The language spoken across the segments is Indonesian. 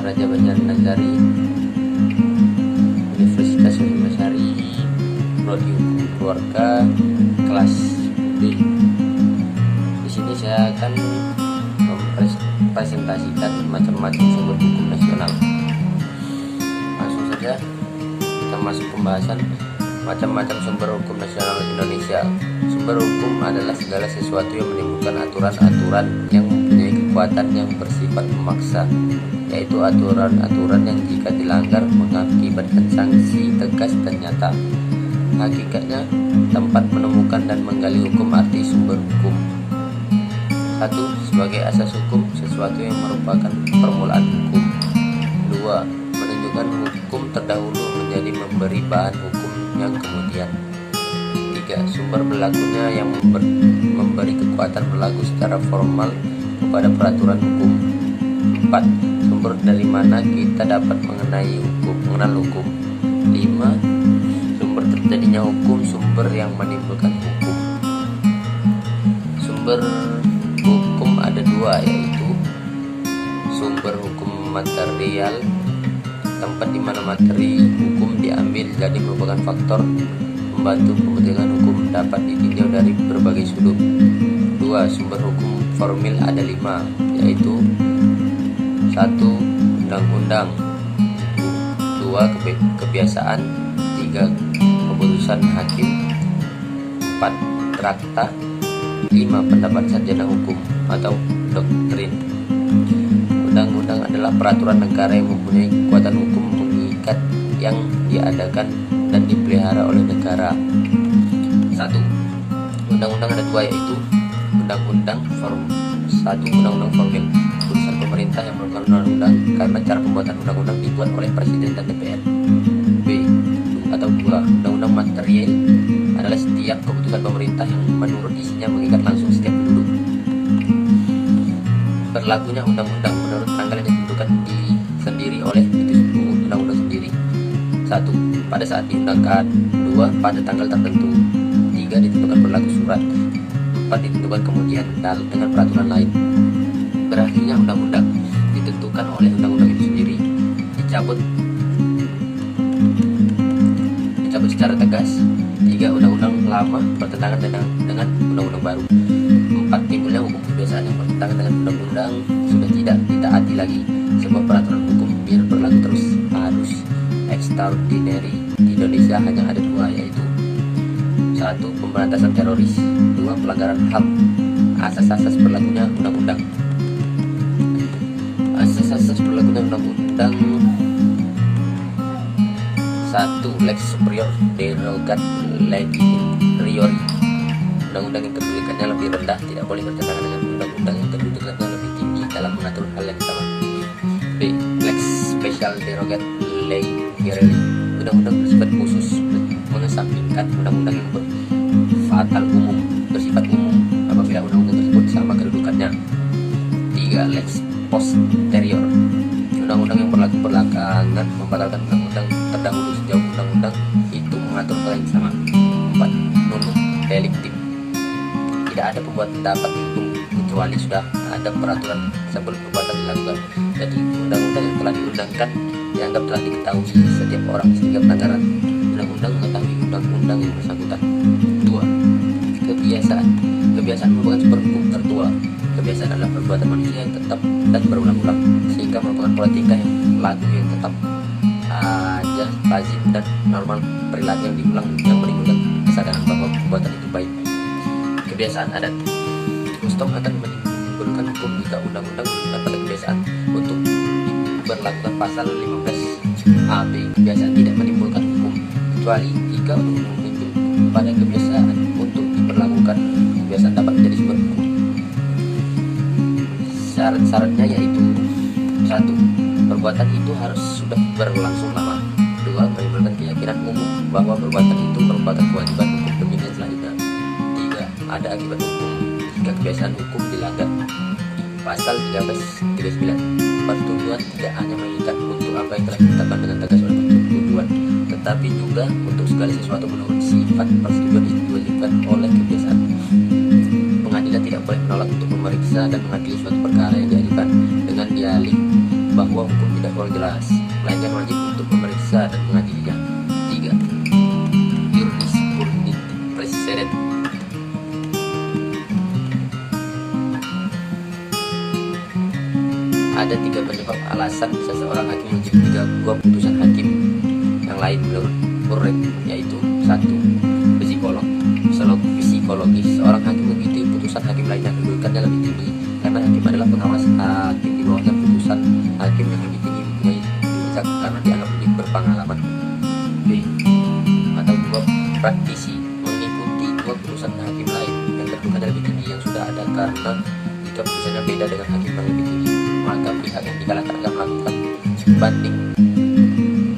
Raja Basari Nazari, Universitas Sari, Prodi Hukum Keluarga, kelas B. Di sini saya akan mempresentasikan macam-macam sumber hukum nasional. Langsung saja kita masuk pembahasan macam-macam sumber hukum nasional Indonesia. Sumber hukum adalah segala sesuatu yang menimbulkan aturan-aturan yang mempunyai kekuatan yang bersifat memaksa, yaitu aturan-aturan yang jika dilanggar mengakibatkan sanksi tegas dan nyata. Hakikatnya, tempat menemukan dan menggali hukum. Arti sumber hukum: 1. Sebagai asas hukum, sesuatu yang merupakan permulaan hukum. 2. Menunjukkan hukum terdahulu menjadi memberi bahan hukum yang kemudian. 3. Sumber berlakunya yang memberi kekuatan berlaku secara formal kepada peraturan hukum. 4. Sumber dari mana kita dapat mengenal hukum. 5. Sumber terjadinya hukum, sumber yang menimbulkan hukum. Sumber hukum ada dua, yaitu sumber hukum material, tempat di mana materi hukum diambil jadi merupakan faktor membantu pembentukan hukum, dapat ditinjau dari berbagai sudut. 2. Sumber hukum formil ada 5, yaitu 1. Undang-undang, 2. Kebiasaan, 3. Keputusan hakim, 4. Traktat, 5. Pendapat sarjana hukum atau doktrin. Undang-undang adalah peraturan negara yang mempunyai kekuatan hukum mengikat yang diadakan dan dipelihara oleh negara. 1. Undang-undang ada 2, yaitu undang-undang undang-undang formil, keputusan pemerintah yang merupakan undang-undang karena cara pembuatan undang-undang dibuat oleh presiden dan DPR. B. Atau 2. Undang-undang material adalah setiap keputusan pemerintah yang menurut isinya mengikat langsung setiap penduduk. Berlakunya undang-undang menurut tanggal yang ditentukan sendiri oleh itu undang-undang sendiri. 1. Pada saat diundangkan. 2. Pada tanggal tertentu. 3. Ditentukan berlaku surat. 4. Ditentukan kemudian dengan peraturan lain. Berakhirnya undang-undang ditentukan oleh undang-undang itu sendiri, dicabut secara tegas. 3. Undang-undang lama bertentangan dengan undang-undang baru. 4. Timbulnya hukum kebiasaan yang bertentangan dengan undang-undang sudah tidak ditaati lagi. Sebuah peraturan hukum biar berlaku terus harus extraordinary. Di Indonesia hanya ada 2, yaitu 1. Pemberantasan teroris, 2. Pelanggaran HAM. Asas-asas berlakunya undang-undang. Asas-asas berlakunya undang-undang: 1. Lex superior derogat legi priori. Undang-undang yang kedudukannya lebih rendah tidak boleh bertentangan dengan undang-undang yang kedudukannya lebih tinggi dalam mengatur hal yang sama. B. Lex special derogat legi priori. Undang-undang bersifat khusus mengesampingkan undang-undang yang bersifat umum apabila undang-undang tersebut sama kedudukannya. 3. Lex posterior. Undang-undang yang berlaku belakangan membatalkan undang-undang terdahulu sejauh undang-undang itu mengatur hal yang sama. 4. Nunuk deliktif. Tidak ada pembuatan dapat dihukum kecuali sudah ada peraturan sebelum perbuatan dilakukan. Jadi undang-undang yang telah diundangkan dianggap telah diketahui setiap orang sehingga pelanggaran undang-undang mengetahui undang-undang yang bersangkutan. 2. Kebiasaan merupakan sumber hukum tertua. Kebiasaan adalah perbuatan manusia yang tetap dan berulang-ulang sehingga merupakan pola tingkah yang laku yang tetap aja, lazim dan normal, perilaku yang diulang yang menimbulkan kesadaran bahwa perbuatan itu baik. Kebiasaan adat. Custom akan menimbulkan hukum jika undang-undang menunjukkan pada kebiasaan untuk diberlakukan pasal 15 AB. Kebiasaan tidak menimbulkan hukum kecuali jika undang-undang menunjuk pada kebiasaan untuk diberlakukan. Kebiasaan dapat menjadi sumber hukum. Syarat-syaratnya yaitu: 1. Perbuatan itu harus sudah berlangsung lama. 2. Menimbulkan keyakinan umum bahwa perbuatan itu merupakan kewajiban hukum pembinaan selanjutnya. 3. Ada akibat hukum jika kebiasaan hukum dilanggar. Pasal 1339. Persetujuan tidak hanya mengikat untuk apa yang telah ditetapkan dengan tegas oleh persetujuan, tetapi juga untuk segala sesuatu menurut sifat persetujuan itu diwajibkan oleh kebiasaan. Pengadilan tidak boleh menolak untuk memeriksa dan mengadili suatu perkara yang diajukan dengan dalih bahwa hukum tidak kurang jelas, melainkan wajib untuk memeriksa dan mengadilinya. 3. Jurisprudence presiden. Ada 3 penyebab alasan seseorang hakim wajib menjaga putusan hakim yang lain menurut Burek, yaitu 1. Psikologis. Seorang hakim mengikuti putusan hakim lainnya kedudukannya lebih tinggi karena hakim adalah pengawas hakim di bawahnya. Putusan hakim yang lebih tinggi mempunyai puncak karena dianggap lebih berpengalaman. B. Atau 2. Praktisi. Mengikuti putusan hakim lain yang kedudukannya lebih tinggi yang sudah ada karena jika putusannya beda dengan hakim yang lebih tinggi, maka pihak yang dikalahkan akan melakukan banding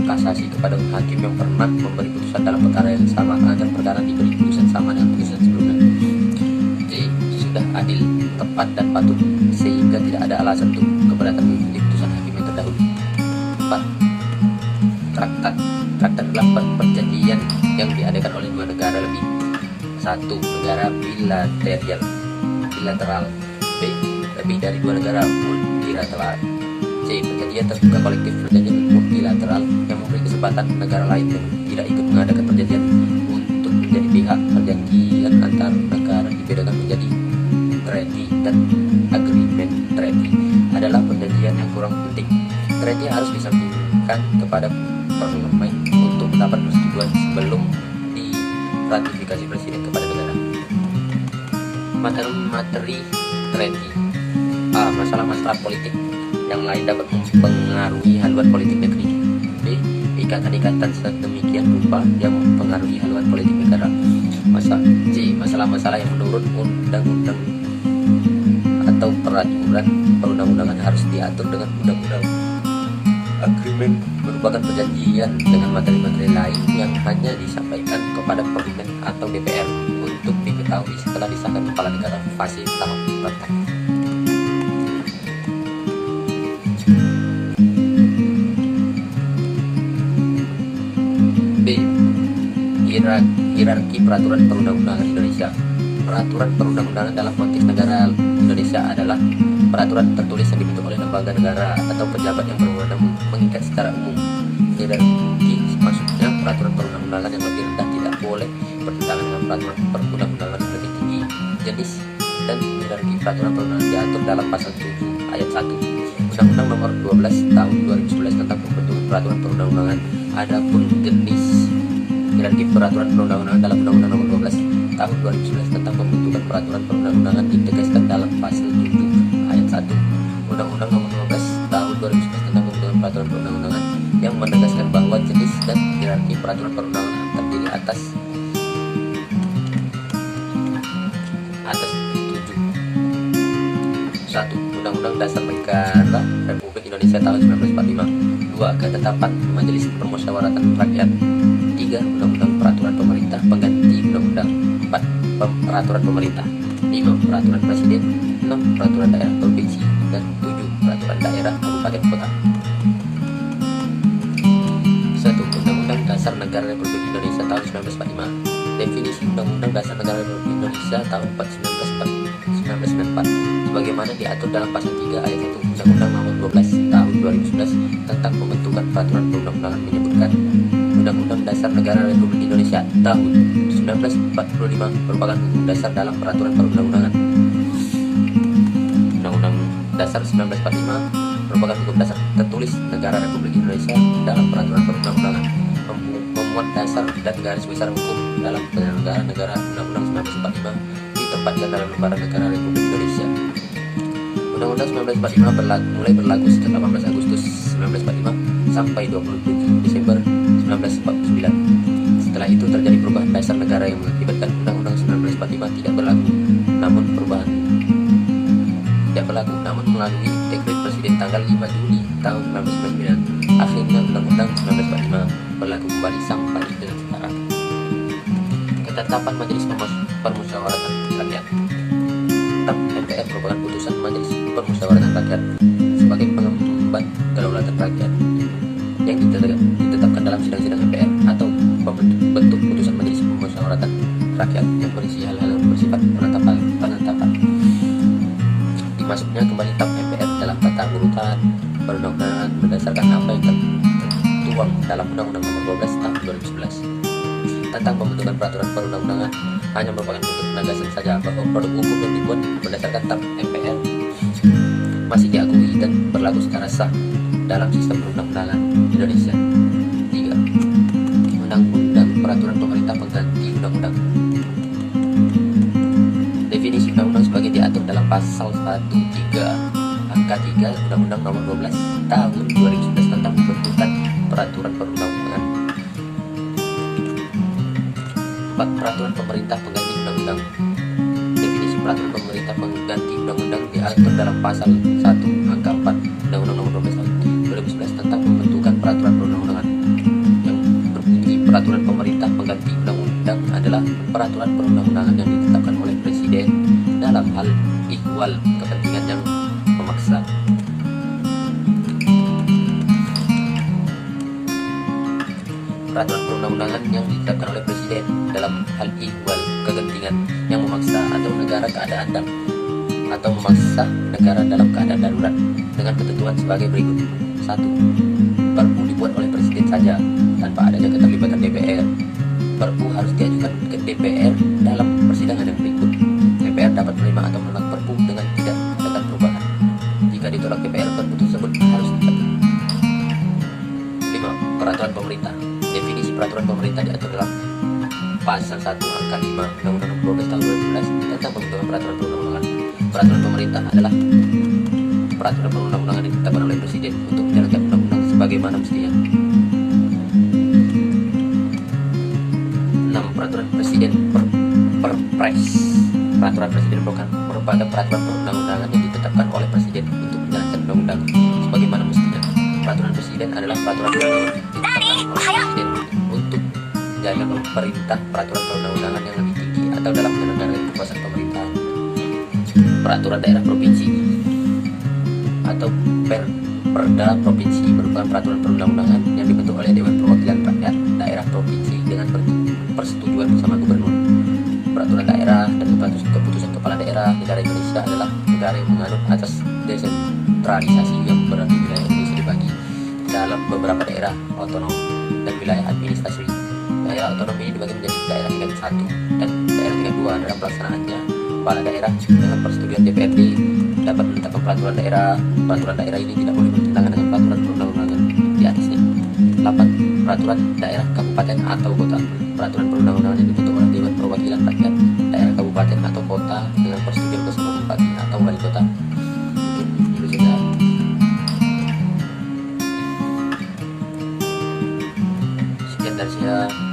kasasi kepada hakim yang pernah memberi putusan dalam perkara yang sama agar perkara diberi putusan sama dengan putusan sebelumnya. C. Sudah adil, tepat dan patut sehingga tidak ada alasan untuk keberatan mengikuti putusan hakim yang terdahulu. 4. Traktat. Traktat adalah perjanjian yang diadakan oleh 2 negara lebih. 1. Negara bilateral. B. Lebih dari 2 negara multilateral. C. Perjanjian terbuka kolektif. Perjanjian multilateral yang memberi kesempatan negara lain yang tidak ikut mengadakan perjanjian untuk menjadi pihak. Perjanjian antar negara dibedakan menjadi treaty dan agreement. Treaty adalah perjanjian yang kurang penting. Treaty harus disampaikan kepada parlemen untuk mendapat persetujuan sebelum diratifikasi presiden kepada negara. Materi treaty. A. Masalah-masalah politik yang lain dapat mempengaruhi haluan politik negeri. B. Ikatan-ikatan sedemikian rupa yang mempengaruhi haluan politik negara. C. Masalah-masalah yang menurut undang-undang atau peraturan perundang-undangan harus diatur dengan undang-undang. Agreement merupakan perjanjian dengan materi-materi lain yang hanya disampaikan kepada parlemen atau DPR untuk diketahui setelah disahkan kepala negara fase tahap praktek. Hierarki peraturan perundang-undangan Indonesia. Peraturan perundang-undangan dalam konteks negara Indonesia adalah peraturan tertulis yang dibentuk oleh lembaga negara atau pejabat yang berwenang mengikat secara umum. Hierarki maksudnya peraturan perundang-undangan yang lebih rendah tidak boleh bertentangan dengan peraturan perundang-undangan yang lebih tinggi. Jenis dan hierarki peraturan perundangan diatur dalam pasal 7 ayat 1 Undang-Undang Nomor 12 Tahun 2011 tentang pembentukan peraturan perundang-undangan. Adapun jenis hierarki peraturan perundang-undangan dalam Undang-Undang Nomor 12 Tahun 2011 tentang pembentukan peraturan perundang-undangan ditegaskan dalam pasal 7 ayat 1 Undang-Undang Nomor 12 Tahun 2011 tentang pembentukan peraturan perundang-undangan yang menegaskan bahwa jenis dan hierarki peraturan perundang-undangan terdiri atas 7. 1. Undang-Undang Dasar Negara Republik Indonesia tahun 1945. 2. Ketetapan Majelis Permusyawaratan Rakyat. 3. Undang-Undang Peraturan Pemerintah pengganti Undang-Undang. 4. Peraturan Pemerintah. 5. Peraturan Presiden. 6. Peraturan Daerah Provinsi. Dan 7. Peraturan Daerah Kabupaten Kota. 1. Undang-Undang Dasar Negara Republik Indonesia tahun 1945. Definisi Undang-Undang Dasar Negara Republik Indonesia tahun 1994 sebagaimana diatur dalam pasal 3 ayat 1 Undang-Undang Nomor 12 Tahun 2011 tentang pembentukan peraturan perundang-undangan menyebutkan Undang-Undang Dasar Negara Republik Indonesia tahun 1945 merupakan hukum dasar dalam peraturan perundang-undangan. Undang-Undang Dasar 1945 merupakan hukum dasar tertulis negara Republik Indonesia dalam peraturan perundang-undangan, memuat dasar dan garis besar hukum dalam penyelenggaraan negara. Undang-Undang 1945 ditempatkan dalam lembaran negara Republik Indonesia. Undang-Undang 1945 mulai berlaku sejak 18 Agustus 1945 sampai 27 Desember 1949. Setelah itu terjadi perubahan dasar negara yang mengakibatkan Undang-Undang 1945 tidak berlaku. Namun melalui Dekret Presiden tanggal 5 Juli tahun 1999, akhirnya Undang-Undang 1945 berlaku kembali sampai dengan sekarang. Ketetapan Majelis Permusyawaratan Rakyat. Tentang MPR merupakan putusan Majelis Permusyawaratan Rakyat sebagai pengemban kedaulatan rakyat yang ditetapkan dalam sidang-sidang MPR atau bentuk putusan Majelis Permusyawaratan Rakyat yang berisi hal-hal yang bersifat penetapan. Dimasuknya kembali tap MPR dalam tata urutan perundang-undangan berdasarkan apa yang tertuang dalam Undang-Undang Nomor 12 Tahun 2011 tentang pembentukan peraturan perundang-undangan hanya merupakan bentuk penegasan saja bahwa produk hukum yang dibuat berdasarkan TAP MPR masih diakui dan berlaku secara sah dalam sistem perundang-undangan Indonesia. 3. Undang-undang peraturan pemerintah pengganti undang-undang. Definisi undang-undang sebagai diatur dalam pasal 13 angka 3 Undang-Undang Nomor 12 Tahun 2011 tentang pembentukan peraturan perundang-undangan. 4. Peraturan pemerintah pengganti undang-undang. Definisi peraturan pemerintah pengganti undang-undang diatur dalam pasal 1 angka 4 Undang-Undang Nomor 12 Tahun 2011 tentang pembentukan peraturan perundang-undangan, yang berbunyi peraturan pemerintah pengganti undang-undang adalah peraturan perundang-undangan yang ditetapkan oleh Presiden dalam hal ihwal kepentingan yang memaksa. Peraturan perundang-undangan yang ditetapkan oleh Presiden dalam hal ihwal kegentingan yang memaksa atau negara keadaan atau memaksa negara dalam keadaan darurat dengan ketentuan sebagai berikut. 1. Perpu dibuat oleh Presiden saja tanpa adanya keterlibatan DPR. Perpu harus diajukan ke DPR dalam persidangan yang berikut. DPR dapat menerima atau menolak perpu dengan tidak ada perubahan. Jika ditolak DPR, perpu tersebut harus dicabut. 5. Peraturan pemerintah. Definisi peraturan pemerintah diatur dalam pasal 1 angka 5 Undang-Undang Nomor 12 Tahun 2011 tentang pembentukan peraturan perundang-undangan. Peraturan pemerintah adalah peraturan perundang-undangan yang ditetapkan oleh Presiden untuk menjalankan undang-undang sebagaimana mestinya. 6. Peraturan Presiden Perpres. Peraturan Presiden merupakan peraturan perundang-undangan yang ditetapkan oleh Presiden untuk menjalankan undang-undang sebagaimana mestinya. Peraturan Presiden adalah peraturan perundang-undangan yang ditetapkan oleh Presiden untuk menjalankan perintah peraturan perundang-undangan yang lebih tinggi atau dalam menjalankan kekuasaan pemerintahan. Peraturan daerah provinsi atau Perda provinsi merupakan peraturan perundang-undangan yang dibentuk oleh Dewan Perwakilan Rakyat Daerah Provinsi dengan persetujuan bersama Gubernur. Peraturan daerah dan keputusan kepala daerah negara Indonesia adalah negara yang menganut asas desentralisasi, yang berarti wilayah Indonesia dibagi dalam beberapa daerah otonom dan wilayah administrasi. Daerah otonom ini dibagi menjadi daerah tingkat 1 dan daerah tingkat 2. Dalam pelaksanaannya, kepala daerah dengan persetujuan DPRD dapat menetapkan peraturan daerah. Peraturan daerah ini tidak boleh bertentangan dengan peraturan perundang-undangan di atasnya. 8. Peraturan daerah kabupaten atau kota. Peraturan perundang-undangan yang dibentuk oleh Dewan Perwakilan Rakyat Daerah Kabupaten atau Kota dengan persetujuan bersama bupati atau wali kota. Itu saja. Sekian dari saya.